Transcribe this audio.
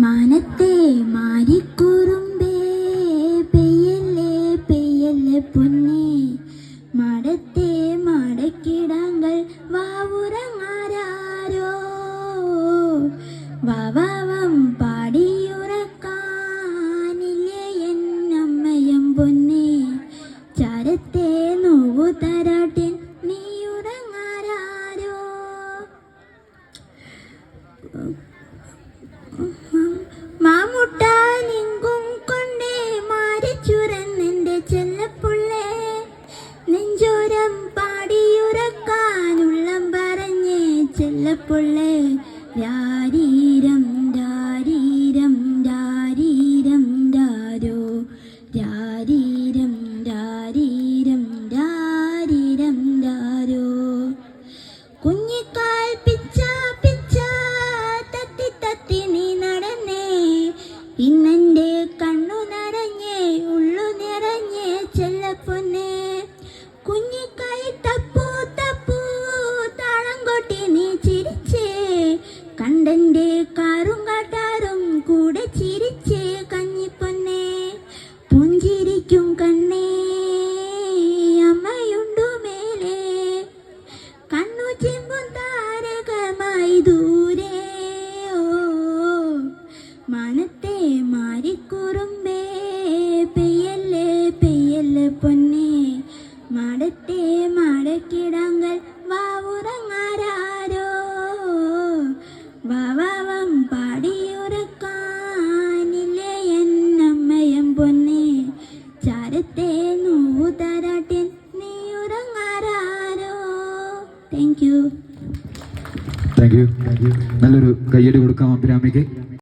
മാനത്തെ മാരിക്കുറുമ്പേ പെയ്യല്ലേ പെയ്യല്ലേ പൊന്നേ മടത്തെ മടക്കിടാങ്കൾ വാവുറങ്ങാരോ വാവാവം പാടിയുറക്കാനില്ലേ എന്നമ്മയം പൊന്നേ ചരത്തെ നോവു തരാട്ടിൻ നീയുറങ്ങാരോ മാമുട്ടാനിങ്കും കൊണ്ടേ മാരിച്ചുരന്നെൻ്റെ ചെല്ലപ്പുള്ളേ നെഞ്ചോരം പാടിയുറക്കാനുള്ളം പറഞ്ഞേ ചെല്ലപ്പുള്ളേ രാരീരം രാരീരം രാരീരം രാരോ രാരീരം രാരീരം രാരീരം രാരോ കുഞ്ഞിക്കാൽ പിച്ച പിച്ച തത്തി തത്തി നീ നടന്നേ ഇന്നെൻ്റെ കണ്ണു നിറഞ്ഞേ ഉള്ളു നിറഞ്ഞേ ചെല്ലപ്പൊന്നേ കുഞ്ഞിക്കൈ തപ്പു തപ്പു താളം കൊട്ടി നീ ചിരിച്ചേ കണ്ടൻ്റെ കാറും കാട്ടാറും കൂടെ ചിരിച്ചേ കഞ്ഞിപ്പൊന്നേ പുഞ്ചിരിക്കും കണ്ണേ അമ്മയുണ്ടു മേലേ കണ്ണു ചെമ്പും താരകമായി ദൂരെ ഓ മാനത്തെ മാരിക്കുറുമ്പേ പെയ്യല്ലേ പെയ്യല്ലേ പൊന്നേ മടത്തെ മടക്കിടങ്ങൾ വാവുറങ്ങാരോ വാവാവം പാടിയുറക്കാനില്ലേ എന്നമ്മയം പൊന്നേ ചാരത്തെ നോവു തരാട്ടിൻ നീയുറങ്ങാരോ. Thank you. Thank you. നല്ലൊരു കയ്യടി കൊടുക്കാം അഭിരാമിക്ക്.